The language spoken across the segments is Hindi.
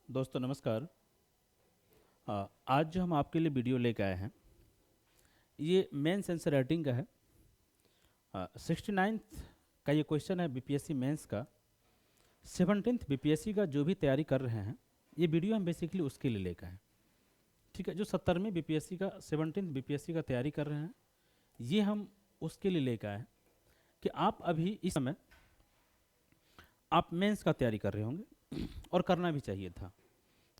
दोस्तों नमस्कार। आज जो हम आपके लिए वीडियो लेके आए हैं ये मेंस आंसर राइटिंग का है। 69th का ये क्वेश्चन है बीपीएससी मेंस का। 17th बीपीएससी का जो भी तैयारी कर रहे हैं ये वीडियो हम बेसिकली उसके लिए लेकर आए। ठीक है, जो 70वीं बीपीएससी का 17th बीपीएससी का तैयारी कर रहे हैं ये हम उसके लिए लेकर आए हैं कि आप अभी इस समय आप मेंस का तैयारी कर रहे होंगे और करना भी चाहिए था,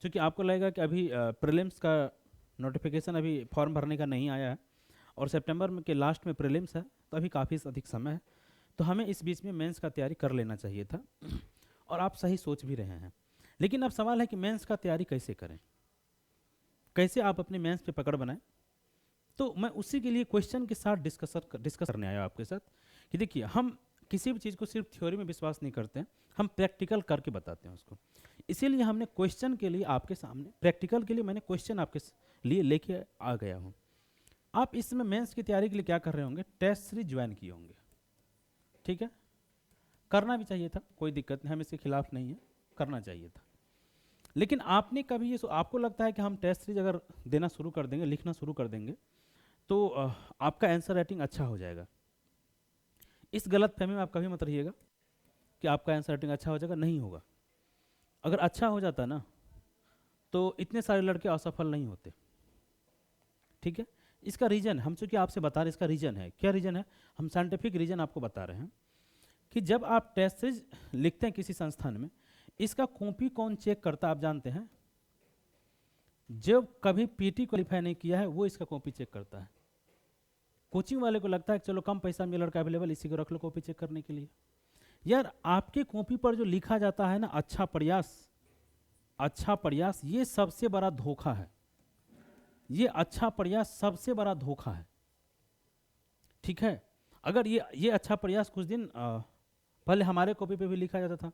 क्योंकि आपको लगेगा कि अभी प्रीलिम्स का नोटिफिकेशन अभी फॉर्म भरने का नहीं आया है और सितंबर में के लास्ट में प्रीलिम्स है, तो अभी काफ़ी अधिक समय है, तो हमें इस बीच में मेंस का तैयारी कर लेना चाहिए था। और आप सही सोच भी रहे हैं, लेकिन अब सवाल है कि मेंस का तैयारी कैसे करें, कैसे आप अपने मेंस पे पकड़ बनाएं। तो मैं उसी के लिए क्वेश्चन के साथ डिस्कस करने आया आपके साथ कि देखिए, हम किसी भी चीज़ को सिर्फ थ्योरी में विश्वास नहीं करते हैं, हम प्रैक्टिकल करके बताते हैं उसको। इसीलिए हमने क्वेश्चन के लिए आपके सामने प्रैक्टिकल के लिए मैंने क्वेश्चन आपके लिए लेके आ गया हूँ। आप इसमें मेंस की तैयारी के लिए क्या कर रहे होंगे, टेस्ट सीरीज ज्वाइन किए होंगे। ठीक है, करना भी चाहिए था, कोई दिक्कत नहीं, हम इसके खिलाफ नहीं है, करना चाहिए था। लेकिन आपने कभी ये आपको लगता है कि हम टेस्ट सीरीज अगर देना शुरू कर देंगे, लिखना शुरू कर देंगे, तो आपका आंसर राइटिंग अच्छा हो जाएगा। इस गलत फहमी में आप कभी मत रहिएगा कि आपका आंसर राइटिंग अच्छा हो जाएगा, नहीं होगा। अगर अच्छा हो जाता ना तो इतने सारे लड़के असफल नहीं होते। ठीक है, इसका रीज़न हम चूंकि आपसे बता रहे, इसका रीज़न है, क्या रीज़न है, हम साइंटिफिक रीज़न आपको बता रहे हैं कि जब आप टेस्ट सीरीज लिखते हैं किसी संस्थान में, इसका कॉपी कौन चेक करता है आप जानते हैं? जब कभी पीटी क्वालिफाई नहीं किया है वो इसका कॉपी चेक करता है। कोचिंग वाले को लगता है कि चलो कम पैसा में लड़का अवेलेबल, इसी को रख लो कॉपी चेक करने के लिए। यार आपके कॉपी पर जो लिखा जाता है ना, अच्छा प्रयास, अच्छा प्रयास, ये सबसे बड़ा धोखा है। ये अच्छा प्रयास सबसे बड़ा धोखा है। ठीक है, अगर ये अच्छा प्रयास कुछ दिन पहले हमारे कॉपी पे भी लिखा जाता था,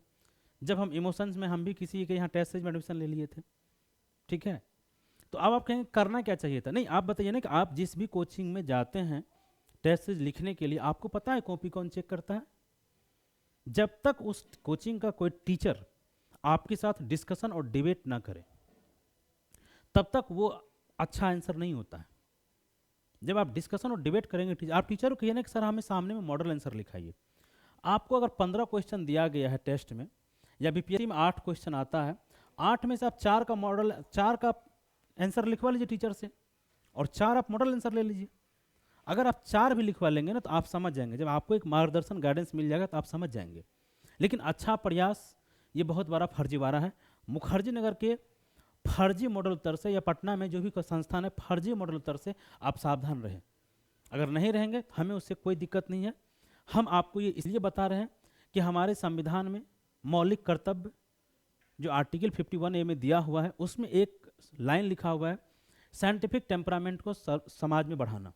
जब हम इमोशंस में हम भी किसी के यहाँ टेस्ट सीरीज में एडमिशन ले लिए थे। ठीक है, तो अब आप कहें करना क्या चाहिए था? नहीं, आप बताइए ना कि आप जिस भी कोचिंग में जाते हैं टेस्ट सीरीज लिखने के लिए, आपको पता है कॉपी कौन चेक करता है? जब तक उस कोचिंग का कोई टीचर आपके साथ डिस्कशन और डिबेट ना करे तब तक वो अच्छा आंसर नहीं होता है। जब आप डिस्कशन और डिबेट करेंगे, आप टीचर को कहिए ना कि सर हमें सामने में मॉडल आंसर लिखाइए। आपको अगर 15 क्वेश्चन दिया गया है टेस्ट में, या बीपीएससी में 8 क्वेश्चन आता है, 8 में से आप 4 का मॉडल, 4 का आंसर लिखवा लीजिए टीचर से, और 4 आप मॉडल आंसर ले लीजिए। अगर आप 4 भी लिखवा लेंगे ना तो आप समझ जाएंगे, जब आपको एक मार्गदर्शन गाइडेंस मिल जाएगा तो आप समझ जाएंगे। लेकिन अच्छा प्रयास ये बहुत बड़ा फर्जीवाड़ा है। मुखर्जी नगर के फर्जी मॉडल उत्तर से, या पटना में जो भी कोई संस्थान है फर्जी मॉडल उत्तर से आप सावधान रहें। अगर नहीं रहेंगे तो हमें उससे कोई दिक्कत नहीं है। हम आपको ये इसलिए बता रहे हैं कि हमारे संविधान में मौलिक कर्तव्य जो आर्टिकल 51A में दिया हुआ है, उसमें एक लाइन लिखा हुआ है, साइंटिफिक टेम्परामेंट को समाज में बढ़ाना।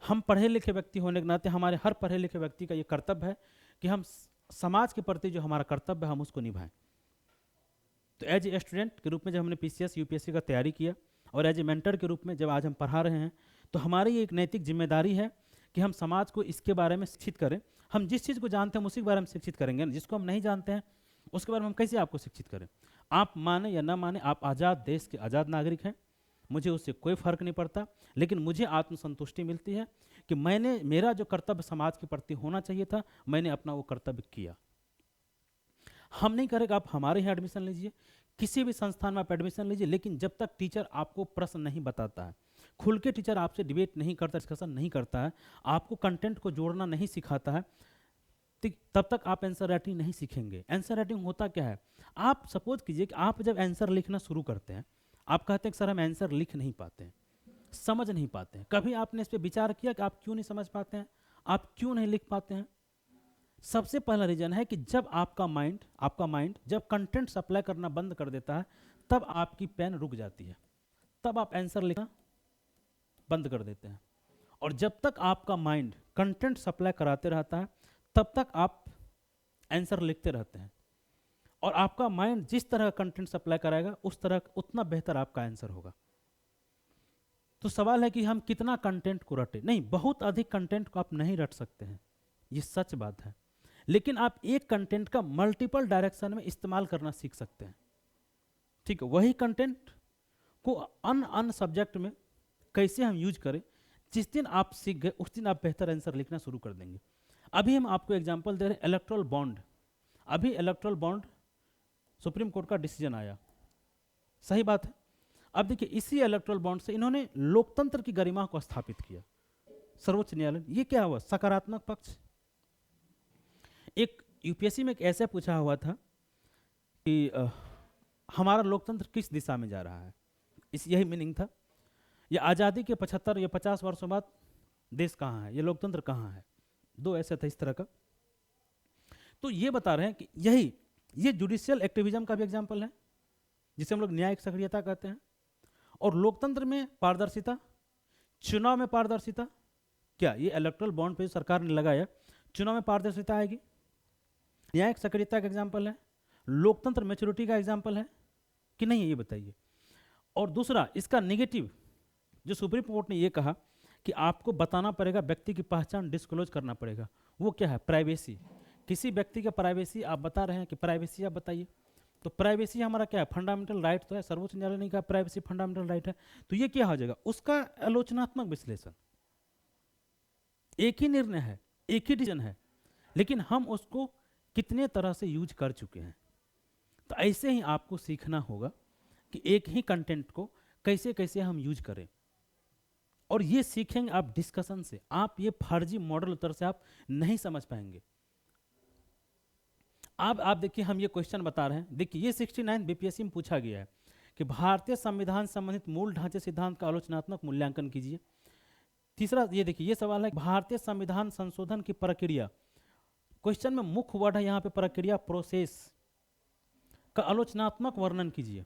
हम पढ़े लिखे व्यक्ति होने के नाते हमारे हर पढ़े लिखे व्यक्ति का ये कर्तव्य है कि हम समाज के प्रति जो हमारा कर्तव्य है हम उसको निभाएं। तो एज ए स्टूडेंट के रूप में जब हमने पीसीएस यूपीएससी का तैयारी किया, और एज ए मेंटर के रूप में जब आज हम पढ़ा रहे हैं, तो हमारी ये एक नैतिक जिम्मेदारी है कि हम समाज को इसके बारे में शिक्षित करें। हम जिस चीज़ को जानते हैं उसी के बारे में शिक्षित करेंगे, जिसको हम नहीं जानते हैं उसके बारे में हम कैसे आपको शिक्षित करें? आप माने या ना माने, आप आज़ाद देश के आज़ाद नागरिक हैं, मुझे उससे कोई फर्क नहीं पड़ता। लेकिन मुझे आत्मसंतुष्टि मिलती है कि मेरा जो कर्तव्य समाज के प्रति होना चाहिए था, मैंने अपना वो कर्तव्य किया। हम नहीं करेगा, आप हमारे यहाँ एडमिशन लीजिए, किसी भी संस्थान में आप एडमिशन लीजिए, लेकिन जब तक टीचर आपको प्रश्न नहीं बताता है, खुल के टीचर आपसे डिबेट नहीं करता, डिस्कशन नहीं करता है, आपको कंटेंट को जोड़ना नहीं सिखाता है, तब तक आप आंसर राइटिंग नहीं सीखेंगे। आंसर राइटिंग होता क्या है? आप सपोज कीजिए कि आप जब आंसर लिखना शुरू करते हैं, आप कहते हैं कि सर हम आंसर लिख नहीं पाते हैं, समझ नहीं पाते हैं। कभी आपने इस पर विचार किया कि आप क्यों नहीं समझ पाते हैं, आप क्यों नहीं लिख पाते हैं? सबसे पहला रीजन है कि जब आपका माइंड जब कंटेंट सप्लाई करना बंद कर देता है, तब आपकी पेन रुक जाती है, तब आप आंसर लिखना बंद कर देते हैं। और जब तक आपका माइंड कंटेंट सप्लाई कराते रहता है, तब तक आप आंसर लिखते रहते हैं। और आपका माइंड जिस तरह कंटेंट सप्लाई कराएगा उस तरह उतना बेहतर आपका आंसर होगा। तो सवाल है कि हम कितना कंटेंट को रटें। नहीं, बहुत अधिक कंटेंट को आप नहीं रट सकते हैं, ये सच बात है। लेकिन आप एक कंटेंट का मल्टीपल डायरेक्शन में इस्तेमाल करना सीख सकते हैं। ठीक है, वही कंटेंट को अन सब्जेक्ट में कैसे हम यूज करें, जिस दिन आप सीख गए उस दिन आप बेहतर आंसर लिखना शुरू कर देंगे। अभी हम आपको एग्जांपल दे रहे हैं इलेक्ट्रल बॉन्ड। अभी इलेक्ट्रल बॉन्ड सुप्रीम कोर्ट का डिसीजन आया, सही बात है। अब देखिए इसी इलेक्ट्रल बॉन्ड से इन्होंने लोकतंत्र की गरिमा को स्थापित किया, सर्वोच्च न्यायालय। ये क्या हुआ, सकारात्मक पक्ष। एक यूपीएससी में एक ऐसा पूछा हुआ था कि हमारा लोकतंत्र किस दिशा में जा रहा है, इस यही मीनिंग था। ये आज़ादी के 75 या 50 वर्षों बाद देश कहाँ है, ये लोकतंत्र कहाँ है, दो ऐसे था इस तरह का। तो ये बता रहे हैं कि यही ये जुडिशियल एक्टिविज्म का भी एग्जाम्पल है, जिसे हम लोग न्यायिक सक्रियता कहते हैं। और लोकतंत्र में पारदर्शिता, चुनाव में पारदर्शिता, क्या ये इलेक्ट्रल बॉन्ड पे सरकार ने लगाया, चुनाव में पारदर्शिता आएगी, न्यायिक सक्रियता का एग्जाम्पल है, लोकतंत्र मैच्योरिटी का एग्जाम्पल है कि नहीं है, ये बताइए। और दूसरा इसका नेगेटिव, जो सुप्रीम कोर्ट ने ये कहा कि आपको बताना पड़ेगा, व्यक्ति की पहचान डिस्क्लोज करना पड़ेगा, वो क्या है, प्राइवेसी। किसी व्यक्ति का प्राइवेसी आप बता रहे हैं कि प्राइवेसी आप बताइए, तो प्राइवेसी हमारा क्या है, फंडामेंटल राइट तो है, सर्वोच्च न्यायालय ने कहा प्राइवेसी फंडामेंटल राइट है, तो ये क्या हो जाएगा, उसका आलोचनात्मक विश्लेषण। एक ही निर्णय है, एक ही डिसीजन है, लेकिन हम उसको कितने तरह से यूज कर चुके हैं। तो ऐसे ही आपको सीखना होगा कि एक ही कंटेंट को कैसे कैसे हम यूज करें, और ये सीखेंगे आप डिस्कशन से। आप ये फर्जी मॉडल उत्तर से आप नहीं समझ पाएंगे। अब आप देखिए, हम ये क्वेश्चन बता रहे हैं, देखिए ये 69 बीपीएससी में पूछा गया है कि भारतीय संविधान संबंधित मूल ढांचे सिद्धांत का आलोचनात्मक मूल्यांकन कीजिए। तीसरा ये देखिए, ये सवाल है भारतीय संविधान संशोधन की प्रक्रिया, क्वेश्चन में मुख्य वर्ड है यहाँ पे प्रक्रिया, प्रोसेस का आलोचनात्मक वर्णन कीजिए।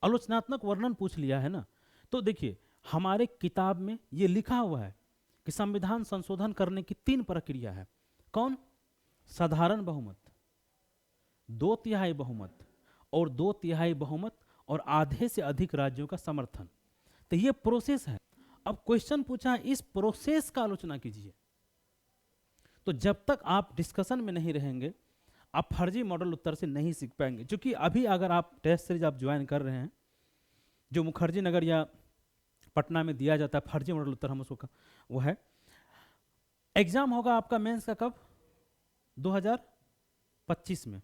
आलोचनात्मक वर्णन पूछ लिया है ना, तो देखिए हमारे किताब में ये लिखा हुआ है कि संविधान संशोधन करने की 3 प्रक्रिया है। कौन, साधारण बहुमत, 2/3 बहुमत, और 2/3 बहुमत और आधे से अधिक राज्यों का समर्थन। तो ये प्रोसेस है। अब क्वेश्चन पूछा है, इस प्रोसेस का आलोचना कीजिए। तो जब तक आप डिस्कशन में नहीं रहेंगे, आप फर्जी मॉडल उत्तर से नहीं सीख पाएंगे। क्योंकि अभी अगर आप टेस्ट सीरीज आप ज्वाइन कर रहे हैं, जो मुखर्जी नगर या पटना में दिया जाता है फर्जी मॉडल उत्तर, हम उसको वो है, एग्जाम होगा आपका मेंस का कब, 2025 में।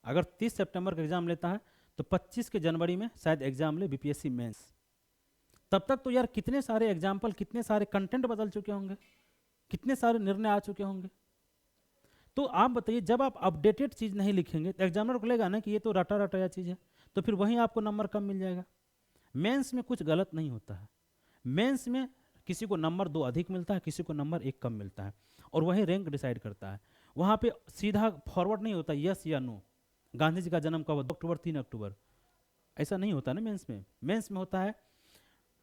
अगर 30 सितंबर का एग्जाम लेता है तो 25 के जनवरी में शायद एग्जाम ले बीपीएससी मेंस। तब तक तो यार कितने सारे एग्जाम्पल, कितने सारे कंटेंट बदल चुके होंगे, कितने सारे निर्णय आ चुके होंगे। तो आप बताइए, जब आप अपडेटेड चीज़ नहीं लिखेंगे तो एग्जामिनर को लेगा ना कि ये तो रटा रटाया चीज़ है, तो फिर वहीं आपको नंबर कम मिल जाएगा। मेंस में कुछ गलत नहीं होता है। मेंस में किसी को नंबर 2 अधिक मिलता है, किसी को नंबर 1 कम मिलता है, और वही रैंक डिसाइड करता है। वहाँ पे सीधा फॉरवर्ड नहीं होता यस या नो, गांधी जी का जन्म कब, 2 अक्टूबर 3 अक्टूबर, ऐसा नहीं होता ना मेंस में। मेंस में होता है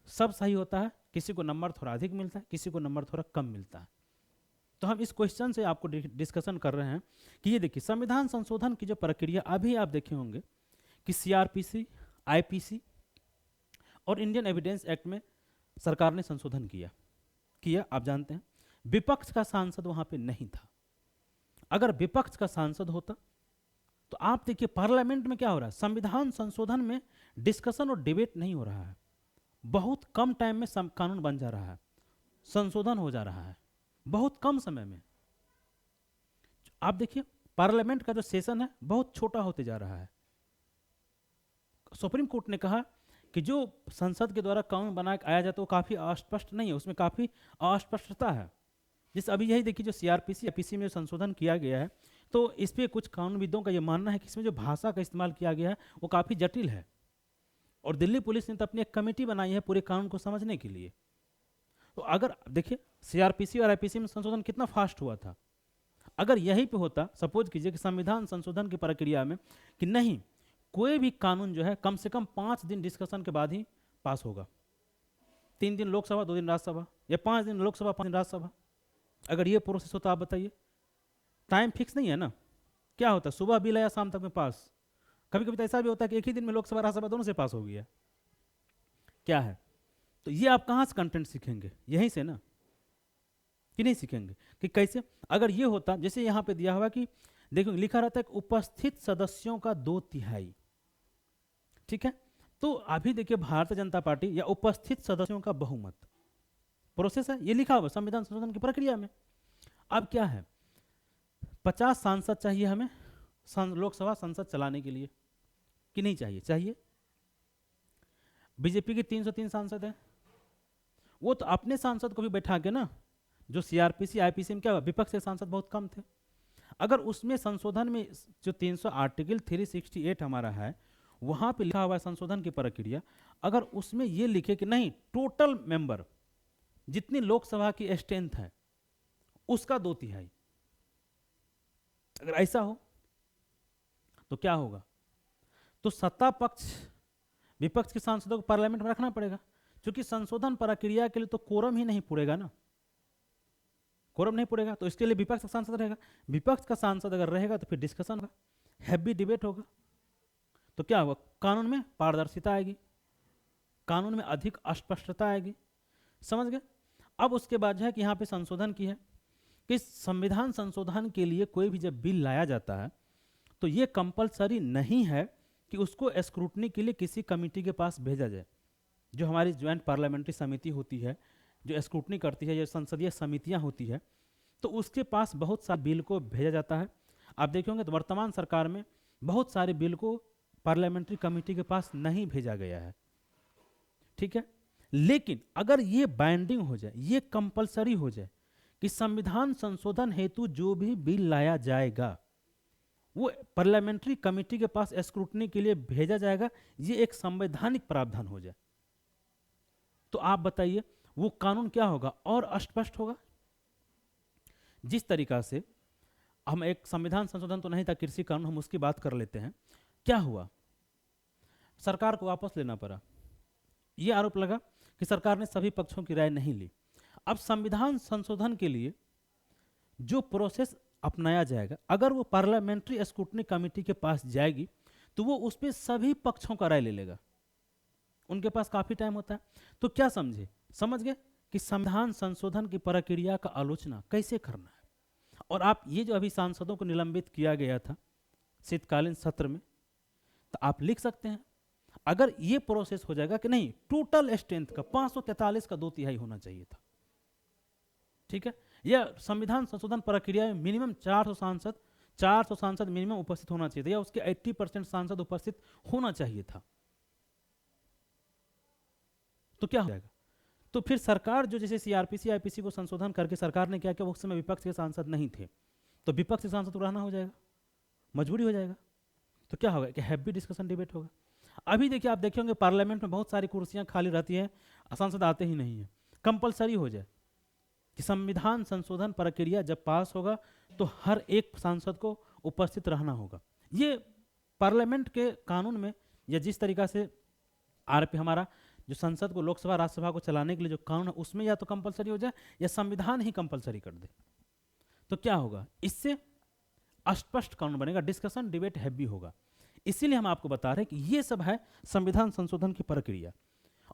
सब सही होता है, किसी को नंबर थोड़ा अधिक मिलता है, किसी को नंबर थोड़ा कम मिलता है। तो हम इस क्वेश्चन से आपको डिस्कशन कर रहे हैं कि ये देखिए संविधान संशोधन की जो प्रक्रिया, अभी आप देखे होंगे कि सीआरपीसी, आईपीसी और इंडियन एविडेंस एक्ट में सरकार ने संशोधन किया। आप जानते हैं विपक्ष का सांसद वहां पे नहीं था। अगर विपक्ष का सांसद होता तो आप देखिए पार्लियामेंट में क्या हो रहा है, संविधान संशोधन में डिस्कशन और डिबेट नहीं हो रहा है, बहुत कम टाइम में कानून बन जा रहा है, संशोधन हो जा रहा है बहुत कम समय में। आप देखिए पार्लियामेंट का जो सेशन है बहुत छोटा होते जा रहा है। सुप्रीम कोर्ट ने कहा कि जो संसद के द्वारा कानून बना के आया जाता है वो काफ़ी अस्पष्ट नहीं है, उसमें काफ़ी अस्पष्टता है। जैसे अभी यही देखिए जो सीआरपीसी एपीसी में संशोधन किया गया है, तो इस पर कुछ कानूनविदों का ये मानना है कि इसमें जो भाषा का इस्तेमाल किया गया है वो काफ़ी जटिल है, और दिल्ली पुलिस ने तो अपनी एक कमेटी बनाई है पूरे कानून को समझने के लिए। तो अगर देखिए सीआरपीसी और आईपीसी में संशोधन कितना फास्ट हुआ था, अगर यहीं पे होता, सपोज कीजिए कि संविधान संशोधन की प्रक्रिया में कि नहीं कोई भी कानून जो है कम से कम 5 दिन डिस्कशन के बाद ही पास होगा, 3 दिन लोकसभा 2 दिन राज्यसभा, या 5 दिन लोकसभा 5 दिन राज्यसभा, अगर ये प्रोसेस होता, आप बताइए, टाइम फिक्स नहीं है ना, क्या होता है सुबह बिल या शाम तक में पास। कभी कभी तो ऐसा भी होता है कि एक ही दिन में लोकसभा राज्यसभा दोनों से पास हो गया, क्या है। तो ये आप कहाँ से कंटेंट सीखेंगे, यहीं से ना, कि नहीं सीखेंगे कि कैसे। अगर ये होता जैसे यहाँ पे दिया हुआ कि देखो लिखा रहता है कि उपस्थित सदस्यों का 2/3, ठीक है। तो अभी देखिए भारतीय जनता पार्टी या उपस्थित सदस्यों का बहुमत प्रोसेस है, ये लिखा हुआ संविधान संशोधन की प्रक्रिया में। अब क्या है, 50 सांसद चाहिए हमें लोकसभा संसद चलाने के लिए, कि नहीं चाहिए? चाहिए। बीजेपी की 303 सांसद है, वो तो अपने सांसद को भी बैठा के ना, जो सीआरपीसी आईपीसी में क्या विपक्ष के सांसद बहुत कम थे, अगर उसमें संशोधन में जो 300 आर्टिकल 368 हमारा है वहां पे लिखा हुआ है संशोधन की प्रक्रिया, अगर उसमें ये लिखे कि नहीं टोटल मेंबर जितनी लोकसभा की स्ट्रेंथ है उसका 2/3, अगर ऐसा हो तो क्या होगा, तो सत्ता पक्ष विपक्ष के सांसदों को पार्लियामेंट में रखना पड़ेगा, क्योंकि संशोधन प्रक्रिया के लिए तो कोरम ही नहीं पूरेगा ना, कोरम नहीं पूरेगा, तो इसके लिए विपक्ष का सांसद रहेगा। विपक्ष का सांसद अगर रहेगा तो फिर डिस्कशन होगा, हैवी डिबेट होगा, तो क्या होगा, कानून में पारदर्शिता आएगी, कानून में अधिक अस्पष्टता आएगी। समझ गए? अब उसके बाद जो है कि यहाँ पे संशोधन की है कि संविधान संशोधन के लिए कोई भी जब बिल लाया जाता है तो ये कंपलसरी नहीं है कि उसको स्क्रूटनी के लिए किसी कमेटी के पास भेजा जाए। जो हमारी ज्वाइंट पार्लियामेंट्री समिति होती है जो स्क्रूटनी करती है, या संसदीय समितियां होती है, तो उसके पास बहुत सारे बिल को भेजा जाता है। आप देखेंगे तो वर्तमान सरकार में बहुत सारे बिल को पार्लियामेंट्री कमेटी के पास नहीं भेजा गया है, ठीक है। लेकिन अगर ये बाइंडिंग हो जाए, ये कंपलसरी हो जाए कि संविधान संशोधन हेतु जो भी बिल लाया जाएगा वो पार्लियामेंट्री कमेटी के पास स्क्रूटनी के लिए भेजा जाएगा, ये एक संवैधानिक प्रावधान हो जाए, तो आप बताइए वो कानून क्या होगा, और अस्पष्ट होगा। जिस तरीका से हम एक संविधान संशोधन तो नहीं था, कृषि कानून, हम उसकी बात कर लेते हैं। क्या हुआ, सरकार को वापस लेना पड़ा, यह आरोप लगा कि सरकार ने सभी पक्षों की राय नहीं ली। अब संविधान संशोधन के लिए जो प्रोसेस अपनाया जाएगा, अगर वो पार्लियामेंट्री स्क्रूटनी कमेटी के पास जाएगी तो वो उस पर सभी पक्षों का राय ले लेगा, उनके पास काफी टाइम होता है। तो क्या समझ गए कि संविधान संशोधन की प्रक्रिया का आलोचना कैसे करना है। और आप ये जो अभी सांसदों को निलंबित किया गया था शीतकालीन सत्र में, तो आप लिख सकते हैं अगर ये प्रोसेस हो जाएगा कि नहीं टोटल स्ट्रेंथ का 543 का 2/3 होना चाहिए था, ठीक है, या संविधान संशोधन प्रक्रिया में मिनिमम 400 सांसद मिनिमम उपस्थित होना चाहिए था, या उसके 80% सांसद उपस्थित होना चाहिए था, तो क्या हो जाएगा। तो फिर सरकार जो जैसे सीआरपीसी आईपीसी को संशोधन करके सरकार ने क्या किया, उस समय विपक्ष के सांसद नहीं थे, तो विपक्ष के सांसद को रहना हो जाएगा, मजबूरी हो जाएगा, तो क्या होगा कि हैवी डिस्कशन डिबेट होगा। अभी देखिए आप देखेंगे पार्लियामेंट में बहुत सारी कुर्सियां खाली रहती हैं, सांसद आते ही नहीं है। कंपलसरी हो जाए कि संविधान संशोधन प्रक्रिया जब पास होगा तो हर एक सांसद को उपस्थित रहना होगा। ये पार्लियामेंट के कानून में, या जिस तरीका से आरपी हमारा जो संसद को लोकसभा राज्यसभा को चलाने के लिए जो कानून है उसमें या तो कंपलसरी हो जाए या संविधान ही कंपलसरी कर दे, तो क्या होगा, इससे अस्पष्ट कानून बनेगा, डिस्कशन डिबेट हैवी होगा। इसीलिए हम आपको बता रहे हैं कि ये सब है संविधान संशोधन की प्रक्रिया।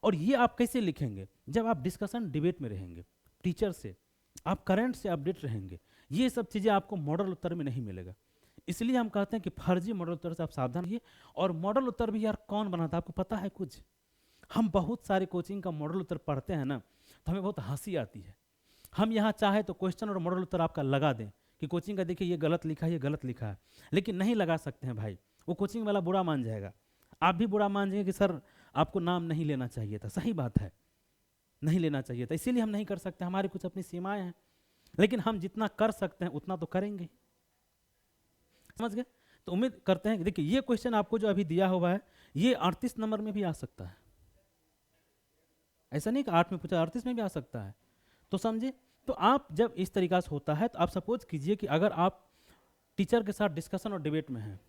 और ये आप कैसे लिखेंगे, जब आप डिस्कशन डिबेट में रहेंगे, टीचर से आप करंट से अपडेट रहेंगे। ये सब चीज़ें आपको मॉडल उत्तर में नहीं मिलेगा। इसलिए हम कहते हैं कि फर्जी मॉडल उत्तर से आप सावधान रहिए। और मॉडल उत्तर भी यार कौन बनाता है, आपको पता है कुछ? हम बहुत सारे कोचिंग का मॉडल उत्तर पढ़ते हैं ना, तो हमें बहुत हंसी आती है। हम यहाँ चाहे तो क्वेश्चन और मॉडल उत्तर आपका लगा दें कि कोचिंग का देखिए ये गलत लिखा है, ये गलत लिखा है, लेकिन नहीं लगा सकते हैं भाई, वो कोचिंग वाला बुरा मान जाएगा, आप भी बुरा मान जाएंगे कि सर आपको नाम नहीं लेना चाहिए था। सही बात है, नहीं लेना चाहिए था, इसीलिए हम नहीं कर सकते, हमारी कुछ अपनी सीमाएं हैं, लेकिन हम जितना कर सकते हैं उतना तो करेंगे। समझ गए? तो उम्मीद करते हैं कि देखिए ये क्वेश्चन आपको जो अभी दिया हुआ है ये 38 नंबर में भी आ सकता है, ऐसा नहीं कि 8 में पूछा, 38 में भी आ सकता है। तो समझे? तो आप जब इस तरीका से होता है तो आप सपोज कीजिए कि अगर आप टीचर के साथ डिस्कशन और डिबेट में हैं,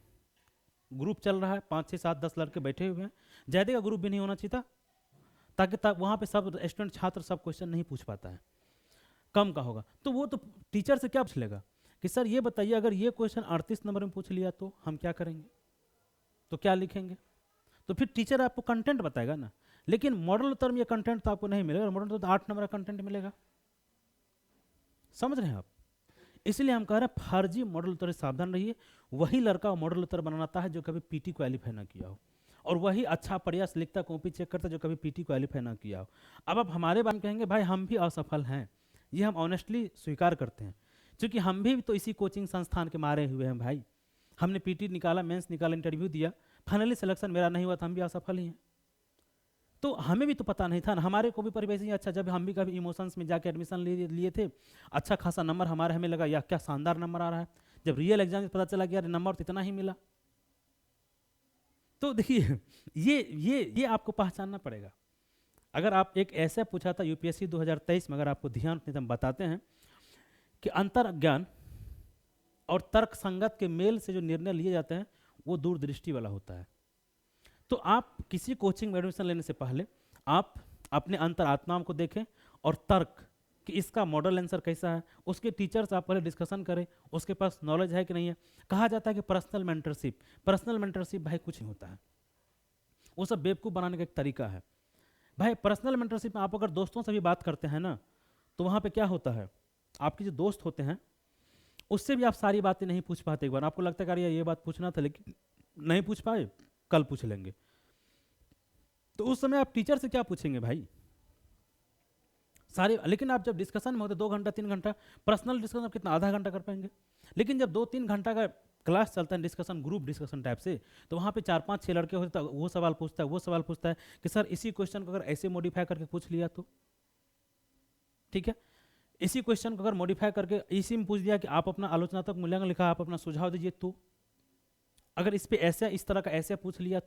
ग्रुप चल रहा है, 5 6 7 10 लड़के बैठे हुए हैं, ज़्यादा का ग्रुप भी नहीं होना चाहिए था, ताकि वहाँ पे सब स्टूडेंट छात्र सब क्वेश्चन नहीं पूछ पाता है, कम का होगा। तो वो तो टीचर से क्या पूछ लेगा कि सर ये बताइए अगर ये क्वेश्चन 38 नंबर में पूछ लिया तो हम क्या करेंगे, तो क्या लिखेंगे? तो फिर टीचर आपको कंटेंट बताएगा ना, लेकिन मॉडल उत्तर में ये कंटेंट तो आपको नहीं मिलेगा, मॉडल उत्तर तो 8 नंबर का कंटेंट मिलेगा। समझ रहे हैं आप? इसलिए हम कह रहे हैं फर्जी मॉडल उत्तर से सावधान रहिए। वही लड़का मॉडल उत्तर बनाता है जो कभी पीटी क्वालिफाई ना किया हो, और वही अच्छा प्रयास लिखता, कॉपी चेक करता जो कभी पीटी क्वालिफाई ना किया हो। अब आप हमारे बारे में कहेंगे भाई हम भी असफल हैं, ये हम ऑनेस्टली स्वीकार करते हैं, क्योंकि हम भी तो इसी कोचिंग संस्थान के मारे हुए हैं भाई। हमने पीटी निकाला, मेंस निकाला, इंटरव्यू दिया, फाइनली सिलेक्शन मेरा नहीं हुआ तो हम भी असफल ही हैं। तो हमें भी तो पता नहीं था ना, हमारे को भी परिवेश ही अच्छा, जब हम भी कभी इमोशंस में जाके एडमिशन लिए थे, अच्छा खासा नंबर हमारे, हमें लगा या क्या शानदार नंबर आ रहा है, जब रियल एग्जाम में पता चला कि यार नंबर तो इतना ही मिला। तो देखिए ये आपको पहचानना पड़ेगा। अगर आप एक ऐसा पूछा था यूपीएससी 2023 में, अगर आपको ध्यान से हम बताते हैं कि अंतर ज्ञान और तर्क संगत के मेल से जो निर्णय लिए जाते हैं वो दूरदृष्टि वाला होता है। तो आप किसी कोचिंग में एडमिशन लेने से पहले आप अपने अंतरात्माओं को देखें और तर्क कि इसका मॉडल आंसर कैसा है, उसके टीचर से आप पहले डिस्कशन करें, उसके पास नॉलेज है कि नहीं है। कहा जाता है कि पर्सनल मेंटरशिप भाई कुछ नहीं होता है, वो सब बेवकूफ़ बनाने का एक तरीका है भाई। पर्सनल मेंटरशिप में आप अगर दोस्तों से भी बात करते हैं ना, तो वहाँ पे क्या होता है, आपके जो दोस्त होते हैं उससे भी आप सारी बातें नहीं पूछ पाते। एक बार आपको लगता है कि यार ये बात पूछना था लेकिन नहीं पूछ पाए, कल पूछ लेंगे, तो उस समय आप टीचर से क्या पूछेंगे भाई सारे। लेकिन आप जब डिस्कशन में होते 2 घंटा 3 घंटा, पर्सनल डिस्कशन आप कितना आधा घंटा कर पाएंगे। लेकिन जब 2-3 घंटा का क्लास चलता है डिस्कशन, ग्रुप डिस्कशन टाइप से, तो वहाँ पे 4-5-6 लड़के होते हैं, वो सवाल पूछता है, वो सवाल पूछता है कि सर इसी क्वेश्चन को अगर ऐसे मॉडिफाई करके पूछ लिया तो ठीक है, इसी क्वेश्चन को अगर मॉडिफाई करके इसी में पूछ दिया कि आप अपना आलोचनात्मक मूल्यांकन लिखा, आप अपना सुझाव दीजिए, तो अगर इस पे ऐसे इस तरह का ऐसे पूछ लिया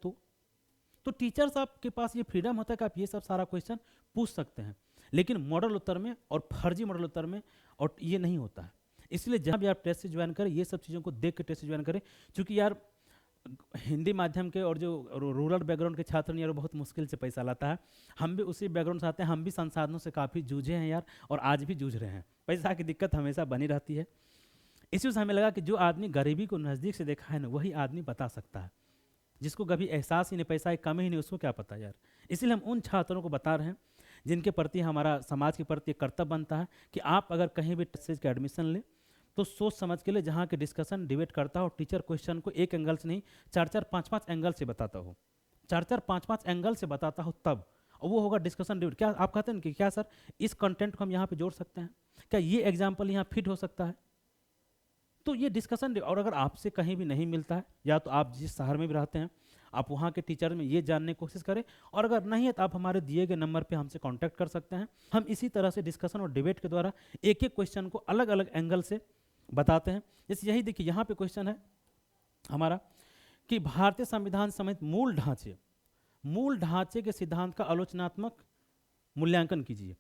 तो टीचर्स आपके पास ये फ्रीडम होता है कि आप ये सब सारा क्वेश्चन पूछ सकते हैं। लेकिन मॉडल उत्तर में और फर्जी मॉडल उत्तर में और ये नहीं होता है। इसलिए जहाँ भी आप टेस्ट से ज्वाइन करें, ये सब चीज़ों को देख के टेस्ट से ज्वाइन करें, क्योंकि यार हिंदी माध्यम के और जो रूरल बैकग्राउंड के छात्र हैं यार, बहुत मुश्किल से पैसा लाता है। हम भी उसी बैकग्राउंड से आते हैं, हम भी संसाधनों से काफ़ी जूझे हैं यार, और आज भी जूझ रहे हैं। पैसा की दिक्कत हमेशा बनी रहती है। इसी से हमें लगा कि जो आदमी गरीबी को नज़दीक से देखा है ना, वही आदमी बता सकता है। जिसको कभी एहसास ही नहीं, पैसा एक कमी ही नहीं, उसको क्या पता यार। इसलिए हम उन छात्रों को बता रहे हैं जिनके प्रति हमारा समाज के प्रति एक कर्तव्य बनता है कि आप अगर कहीं भी टेस्ट का एडमिशन लें तो सोच समझ के लिए, जहाँ के डिस्कशन डिबेट करता हो, टीचर क्वेश्चन को एक एंगल से नहीं 4-4 5-5 एंगल से बताता हो, 4-4 5-5 एंगल से बताता हो, तब और वो होगा डिस्कशन डिबेट। क्या आप कहते हैं कि क्या सर इस कंटेंट को हम यहाँ पे जोड़ सकते हैं, क्या ये एग्जाम्पल यहाँ फिट हो सकता है, तो ये डिस्कशन। और अगर आपसे कहीं भी नहीं मिलता है, या तो आप जिस शहर में भी रहते हैं आप वहाँ के टीचर में ये जानने की कोशिश करें, और अगर नहीं है तो आप हमारे दिए गए नंबर पे हमसे कांटेक्ट कर सकते हैं। हम इसी तरह से डिस्कशन और डिबेट के द्वारा एक एक क्वेश्चन को अलग अलग एंगल से बताते हैं। जैसे यही देखिए यहाँ पे क्वेश्चन है हमारा कि भारतीय संविधान समेत मूल ढांचे के सिद्धांत का आलोचनात्मक मूल्यांकन कीजिए।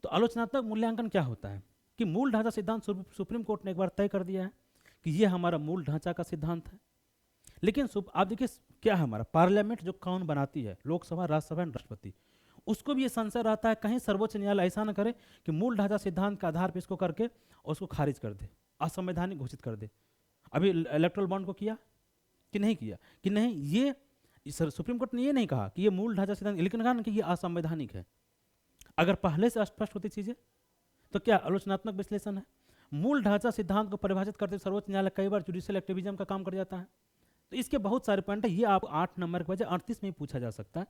तो आलोचनात्मक मूल्यांकन क्या होता है कि मूल ढांचा सिद्धांत सुप्रीम कोर्ट ने एक बार तय कर दिया है कि ये हमारा मूल ढांचा का सिद्धांत है। लेकिन आप देखिए क्या है, हमारा पार्लियामेंट जो कानून बनाती है, लोकसभा, राज्यसभा एंड राष्ट्रपति, उसको भी ये संशय रहता है कहीं सर्वोच्च न्यायालय ऐसा ना करे कि मूल ढांचा सिद्धांत के आधार पर इसको करके और उसको खारिज कर दे, असंवैधानिक घोषित कर दे। अभी इलेक्टोरल बॉन्ड को किया कि नहीं किया, कि नहीं ये सुप्रीम कोर्ट ने ये नहीं कहा कि ये मूल ढांचा सिद्धांत, लेकिन कहा कि ये असंवैधानिक है। अगर पहले से स्पष्ट होती चीजें तो क्या आलोचनात्मक विश्लेषण है। मूल ढांचा सिद्धांत को परिभाषित करते सर्वोच्च न्यायालय कई बार जुडिशियल एक्टिविज्म का काम कर जाता है। तो इसके बहुत सारे पॉइंट है, ये आप 8 नंबर के बजाय 38 में ही पूछा जा सकता है,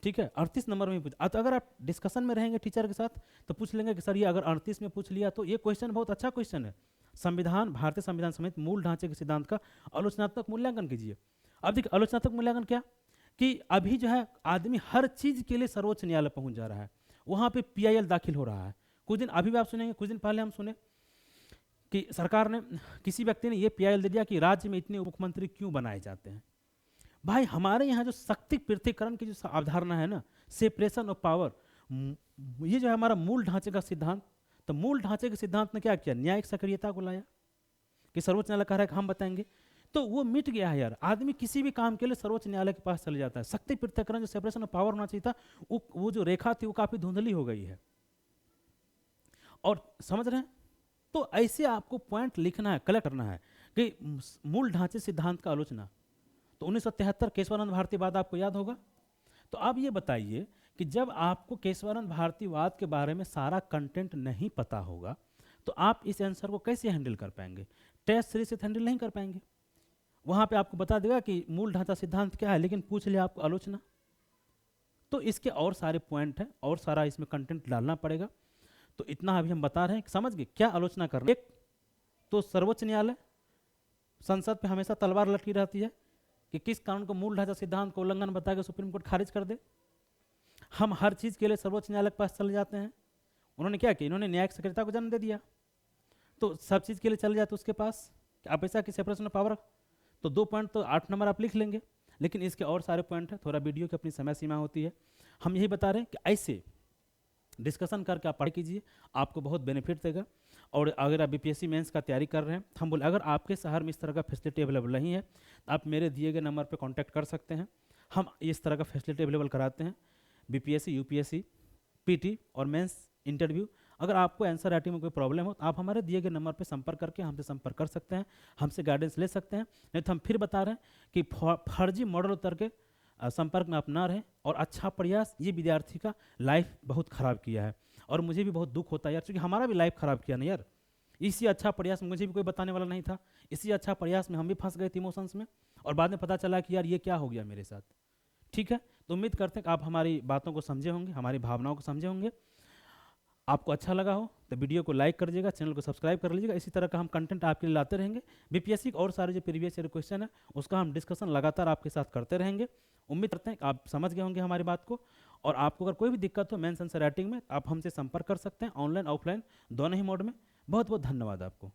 ठीक है, 38 नंबर में पूछा। तो अगर आप डिस्कशन में रहेंगे टीचर के साथ तो पूछ लेंगे कि सर ये अगर 38 में पूछ लिया तो ये क्वेश्चन बहुत अच्छा क्वेश्चन है, भारतीय संविधान समेत मूल ढांचे के सिद्धांत का आलोचनात्मक मूल्यांकन कीजिए। अब देखिए आलोचनात्मक मूल्यांकन क्या कि अभी जो है आदमी हर चीज के लिए सर्वोच्च न्यायालय पहुंच जा रहा है, वहां पे PIL दाखिल हो रहा है। कुछ दिन अभी भी आप सुनेंगे, कुछ दिन पहले हम सुने कि सरकार ने, किसी व्यक्ति ने ये PIL दे दिया कि राज्य में इतने मुख्यमंत्री क्यों बनाए जाते हैं। भाई हमारे यहाँ जो शक्ति पृथक्करण की जो अवधारणा है ना, सेपरेशन ऑफ पावर, ये जो है हमारा मूल ढांचे का सिद्धांत, तो मूल ढांचे के सिद्धांत ने क्या किया, न्यायिक सक्रियता को लाया कि सर्वोच्च न्यायालय कह रहा है कि हम बताएंगे, तो वो मिट गया है यार। आदमी किसी भी काम के लिए सर्वोच्च न्यायालय के पास चले जाता है। शक्ति पृथक्करण जो सेपरेशन ऑफ पावर होना चाहिए था, वो जो रेखा थी वो काफी धुंधली हो गई है। और समझ रहे हैं, तो ऐसे आपको पॉइंट लिखना है, कलेक्ट करना है कि मूल ढांचे सिद्धांत का आलोचना। तो 1973 केशवानंद भारतीवाद आपको याद होगा। तो अब ये बताइए कि जब आपको केशवानंद भारतीवाद के बारे में सारा कंटेंट नहीं पता होगा तो आप इस आंसर को कैसे हैंडल कर पाएंगे। टेस्ट सीरीज से हैंडल नहीं कर पाएंगे। वहाँ पे आपको बता देगा कि मूल ढांचा सिद्धांत क्या है, लेकिन पूछ लिया आपको आलोचना, तो इसके और सारे पॉइंट हैं और सारा इसमें कंटेंट डालना पड़ेगा। तो इतना अभी हम बता रहे हैं, समझ गए क्या आलोचना कर रहे हैं। एक तो सर्वोच्च न्यायालय, संसद पे हमेशा तलवार लटकी रहती है कि किस कानून को मूल ढांचा सिद्धांत को उल्लंघन बताकर सुप्रीम कोर्ट खारिज कर दे। हम हर चीज़ के लिए सर्वोच्च न्यायालय के पास चले जाते हैं। उन्होंने क्या किया, इन्होंने न्यायिक सक्रियता को जन्म दे दिया, तो सब चीज़ के लिए चले जाते उसके पास। आप ऐसा कि सेपरेशन ऑफ पावर, तो 2 पॉइंट तो 8 नंबर आप लिख लेंगे, लेकिन इसके और सारे पॉइंट हैं। थोड़ा वीडियो की अपनी समय सीमा होती है, हम यही बता रहे हैं कि ऐसे डिस्कशन करके आप पढ़ कीजिए, आपको बहुत बेनिफिट देगा। और अगर आप बीपीएससी मेंस का तैयारी कर रहे हैं, हम बोले अगर आपके शहर में इस तरह का फैसिलिटी अवेलेबल नहीं है तो आप मेरे दिए गए नंबर पर कॉन्टैक्ट कर सकते हैं। हम इस तरह का फैसिलिटी अवेलेबल कराते हैं, बीपीएससी, यूपीएससी, पीटी और मेंस इंटरव्यू। अगर आपको आंसर राइटिंग में कोई प्रॉब्लम हो तो आप हमारे दिए गए नंबर पर संपर्क करके हमसे संपर्क कर सकते हैं, हमसे गाइडेंस ले सकते हैं। नहीं तो हम फिर बता रहे हैं कि फर्जी मॉडल उतर के संपर्क में आप ना रहें। और अच्छा प्रयास, ये विद्यार्थी का लाइफ बहुत ख़राब किया है और मुझे भी बहुत दुख होता है यार, क्योंकि हमारा भी लाइफ ख़राब किया ना यार। इसी अच्छा प्रयास में मुझे भी कोई बताने वाला नहीं था, इसी अच्छा प्रयास में हम भी फंस गए थे इमोशंस में, और बाद में पता चला कि यार ये क्या हो गया मेरे साथ। ठीक है, तो उम्मीद करते हैं कि आप हमारी बातों को समझे होंगे, हमारी भावनाओं को समझे होंगे। आपको अच्छा लगा हो तो वीडियो को लाइक कर लीजिएगा, चैनल को सब्सक्राइब कर लीजिएगा। इसी तरह का हम कंटेंट आपके लिए लाते रहेंगे। बीपीएससी और सारे जो प्रीवियस ईयर क्वेश्चन है उसका हम डिस्कशन लगातार आपके साथ करते रहेंगे। उम्मीद करते हैं कि आप समझ गए होंगे हमारी बात को। और आपको अगर कोई भी दिक्कत हो मेंस आंसर राइटिंग में, आप हमसे संपर्क कर सकते हैं, ऑनलाइन ऑफलाइन दोनों ही मोड में। बहुत बहुत धन्यवाद आपको।